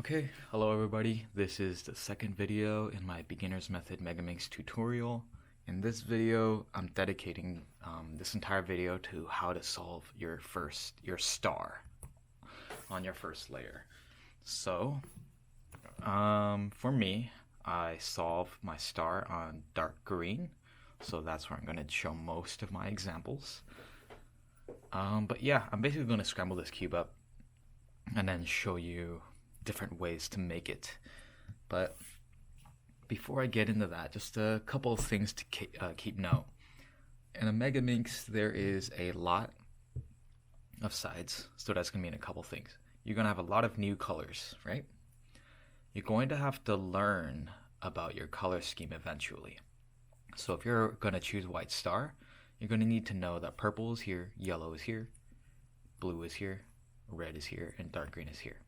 Okay, hello everybody. This is the second video in my beginner's method Megaminx tutorial. In this video, I'm dedicating this entire video to how to solve your star on your first layer. So, for me, I solve my star on dark green, so that's where I'm going to show most of my examples. But yeah, I'm basically going to scramble this cube up and then show you different ways to make it. But before I get into that, just a couple of things to keep note. In a Megaminx, there is a lot of sides, so that's going to mean a couple things. You're going to have a lot of new colors, right? You're going to have to learn about your color scheme eventually. So if you're going to choose white star, you're going to need to know that purple is here, yellow is here, blue is here, red is here, and dark green is here.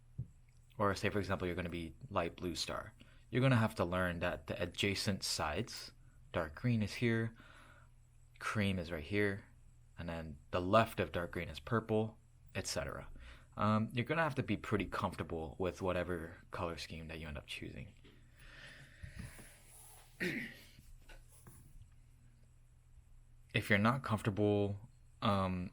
Or say, for example, you're going to be light blue star. You're going to have to learn that the adjacent sides, dark green is here, cream is right here, and then the left of dark green is purple, etc. You're going to have to be pretty comfortable with whatever color scheme that you end up choosing. If you're not comfortable,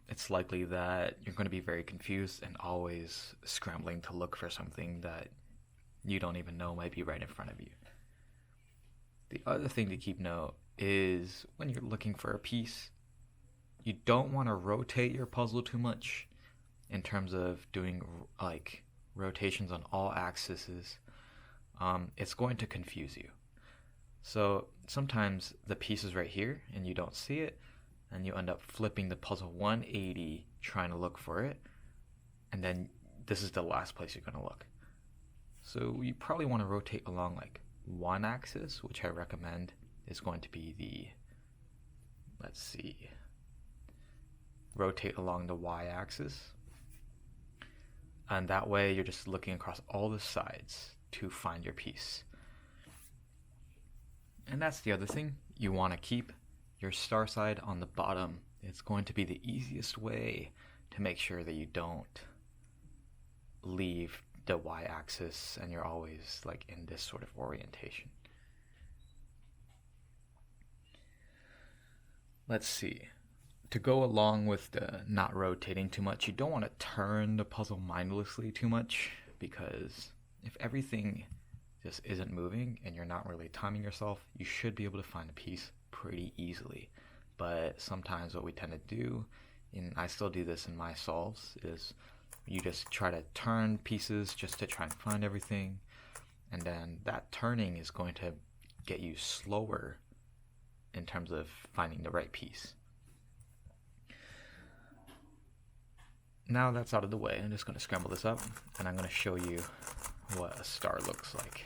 it's likely that you're going to be very confused and always scrambling to look for something that you don't even know might be right in front of you. The other thing to keep note is when you're looking for a piece, you don't want to rotate your puzzle too much in terms of doing like rotations on all axes. It's going to confuse you. So sometimes the piece is right here and you don't see it, and you end up flipping the puzzle 180 trying to look for it, and then this is the last place you're going to look. So you probably want to rotate along like one axis, which I recommend is going to be the, rotate along the y-axis, and that way you're just looking across all the sides to find your piece. And that's the other thing, you want to keep your star side on the bottom. It's going to be the easiest way to make sure that you don't leave the y-axis and you're always like in this sort of orientation. Let's see. To go along with the not rotating too much, you don't want to turn the puzzle mindlessly too much, because if everything just isn't moving and you're not really timing yourself, you should be able to find a piece pretty easily. But sometimes what we tend to do, and I still do this in my solves, is you just try to turn pieces just to try and find everything, and then that turning is going to get you slower in terms of finding the right piece. Now that's out of the way, I'm just going to scramble this up and I'm going to show you what a star looks like.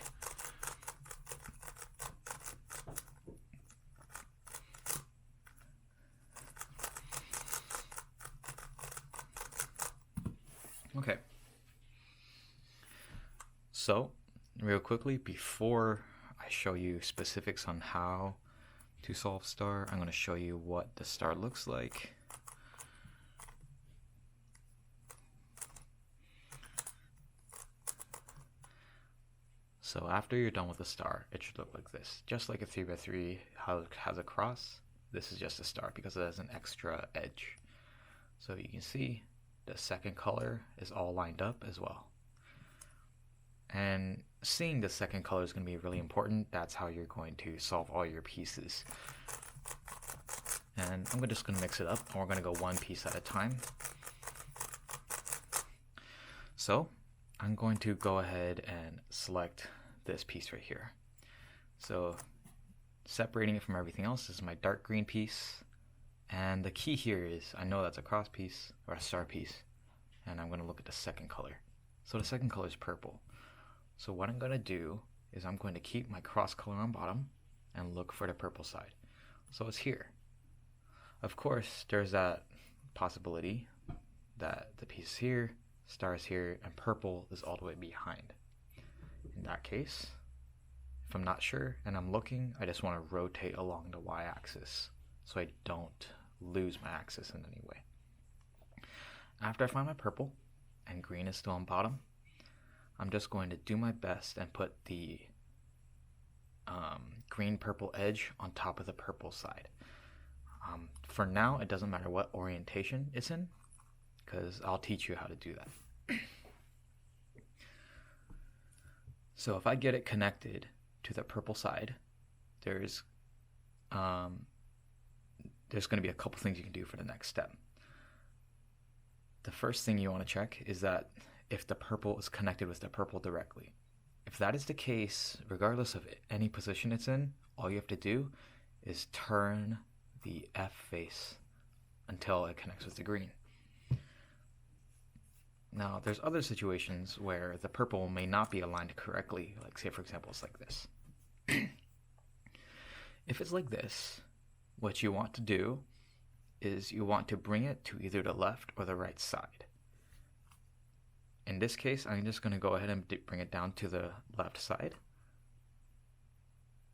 Okay, so real quickly, before I show you specifics on how to solve star, I'm going to show you what the star looks like. So after you're done with the star, it should look like this. Just like a 3x3 how it has a cross, this is just a star because it has an extra edge. So you can see the second color is all lined up as well. And seeing the second color is going to be really important. That's how you're going to solve all your pieces. And I'm just going to mix it up, and we're going to go one piece at a time. So I'm going to go ahead and select this piece right here. So separating it from everything else, this is my dark green piece. And the key here is, I know that's a cross piece or a star piece, and I'm going to look at the second color. So the second color is purple. So what I'm going to do is I'm going to keep my cross color on bottom and look for the purple side. So it's here. Of course, there's that possibility that the piece is here, star is here, and purple is all the way behind. In that case, if I'm not sure and I'm looking, I just want to rotate along the y-axis so I don't lose my axis in any way. After I find my purple and green is still on bottom, I'm just going to do my best and put the green-purple edge on top of the purple side. For now, it doesn't matter what orientation it's in, because I'll teach you how to do that. So if I get it connected to the purple side, there's going to be a couple things you can do for the next step. The first thing you want to check is that if the purple is connected with the purple directly. If that is the case, regardless of any position it's in, all you have to do is turn the F face until it connects with the green. Now, there's other situations where the purple may not be aligned correctly, like say for example it's like this. If it's like this, what you want to do is you want to bring it to either the left or the right side. In this case, I'm just going to go ahead and bring it down to the left side.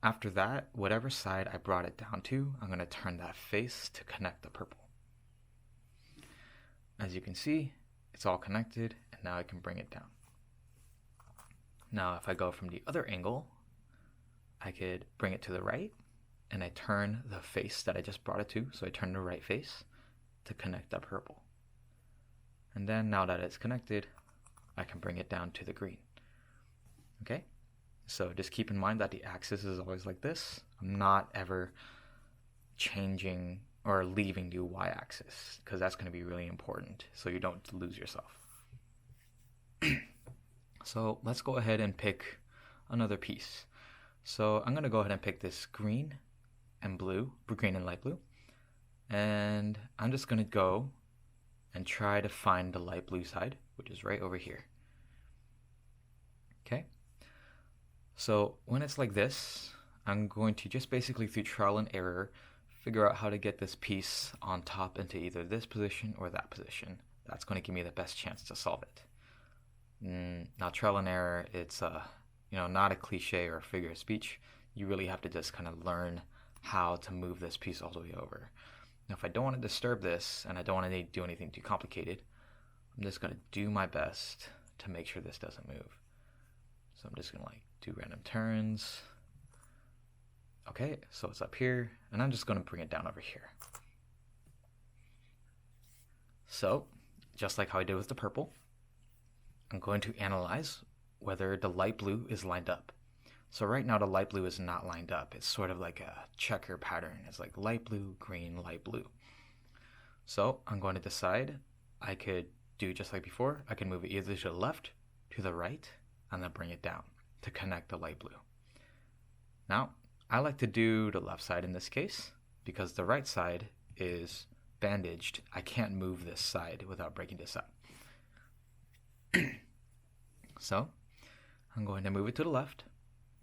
After that, whatever side I brought it down to, I'm going to turn that face to connect the purple. As you can see, it's all connected, and now I can bring it down. Now, if I go from the other angle, I could bring it to the right, and I turn the face that I just brought it to, so I turn the right face to connect that purple. And then now that it's connected, I can bring it down to the green. Okay? So just keep in mind that the axis is always like this. I'm not ever changing or leaving the y-axis, because that's going to be really important so you don't lose yourself. So let's go ahead and pick another piece. So I'm going to go ahead and pick this green and blue, green and light blue, and I'm just going to go and try to find the light blue side, which is right over here. Okay, so when it's like this, I'm going to just basically through trial and error figure out how to get this piece on top into either this position or that position. That's going to give me the best chance to solve it. Now trial and error, it's not a cliche or a figure of speech. You really have to just kind of learn how to move this piece all the way over. Now if I don't want to disturb this and I don't want to do anything too complicated, I'm just going to do my best to make sure this doesn't move. So I'm just going to do random turns. Okay, so it's up here, and I'm just going to bring it down over here. So, just like how I did with the purple, I'm going to analyze whether the light blue is lined up. So right now the light blue is not lined up. It's sort of like a checker pattern. It's like light blue, green, light blue. So I'm going to decide I could do just like before. I can move it either to the left, to the right, and then bring it down to connect the light blue. Now, I like to do the left side in this case because the right side is bandaged. I can't move this side without breaking this up. So I'm going to move it to the left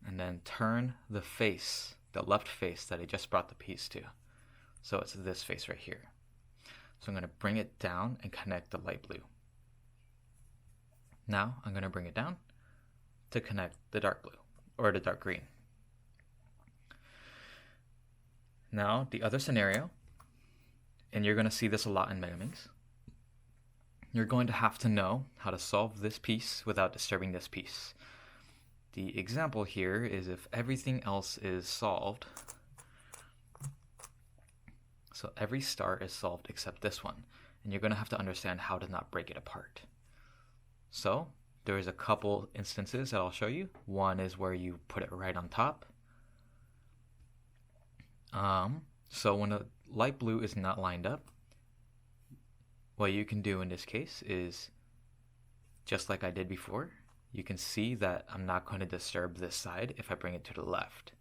and then turn the face, the left face that I just brought the piece to. So it's this face right here. So I'm going to bring it down and connect the light blue. Now I'm going to bring it down to connect the dark blue or the dark green. Now, the other scenario, and you're going to see this a lot in Megaminx, you're going to have to know how to solve this piece without disturbing this piece. The example here is if everything else is solved, so every star is solved except this one, and you're going to have to understand how to not break it apart. So, there's a couple instances that I'll show you. One is where you put it right on top. So when the light blue is not lined up, what you can do in this case is, just like I did before, you can see that I'm not going to disturb this side if I bring it to the left.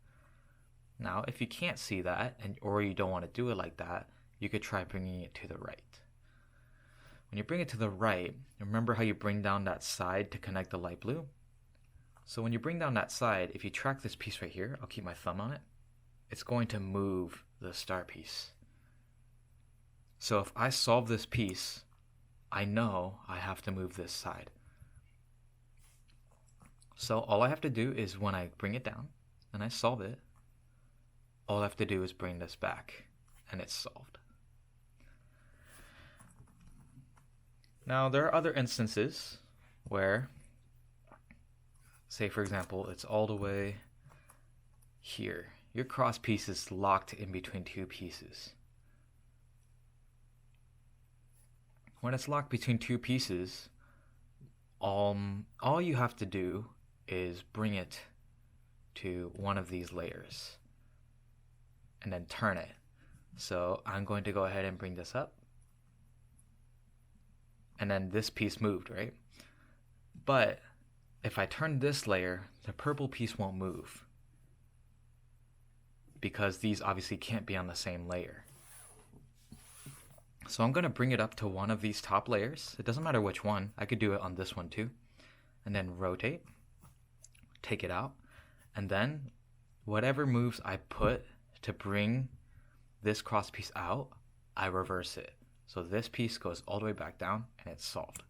Now, if you can't see that, or you don't want to do it like that, you could try bringing it to the right. When you bring it to the right, remember how you bring down that side to connect the light blue? So when you bring down that side, if you track this piece right here, I'll keep my thumb on it, it's going to move the star piece. So if I solve this piece, I know I have to move this side. So all I have to do is when I bring it down and I solve it, all I have to do is bring this back and it's solved. Now there are other instances where say for example, it's all the way here. Your cross piece is locked in between two pieces. When it's locked between two pieces, all you have to do is bring it to one of these layers and then turn it. So I'm going to go ahead and bring this up, and then this piece moved, right? But if I turn this layer, the purple piece won't move because these obviously can't be on the same layer. So I'm going to bring it up to one of these top layers. It doesn't matter which one. I could do it on this one too. And then rotate, take it out, and then whatever moves I put to bring this cross piece out, I reverse it. So this piece goes all the way back down and it's solved.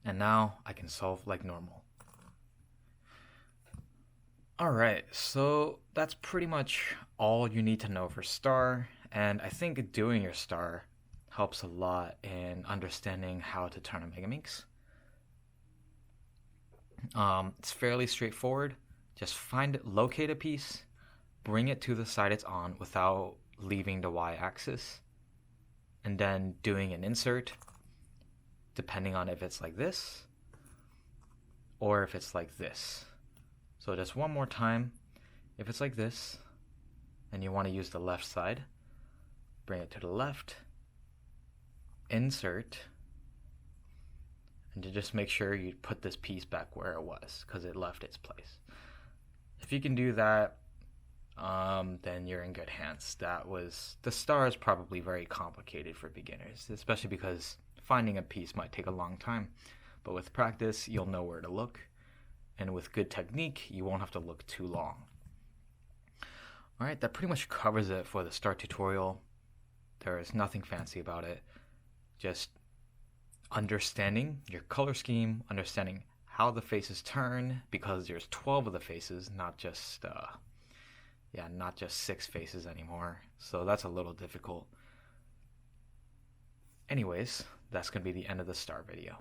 And now I can solve like normal. Alright, so that's pretty much all you need to know for star, and I think doing your star helps a lot in understanding how to turn a Megaminx. It's fairly straightforward. Just locate a piece, bring it to the side it's on without leaving the y-axis, and then doing an insert, depending on if it's like this or if it's like this. So just one more time, if it's like this and you want to use the left side, bring it to the left, insert, and to just make sure you put this piece back where it was because it left its place. If you can do that, then you're in good hands. The star is probably very complicated for beginners, especially because finding a piece might take a long time. But with practice, you'll know where to look. And with good technique, you won't have to look too long. Alright, that pretty much covers it for the star tutorial. There is nothing fancy about it. Just understanding your color scheme, understanding how the faces turn, because there's 12 of the faces, not just 6 faces anymore. So that's a little difficult. Anyways, that's going to be the end of the star video.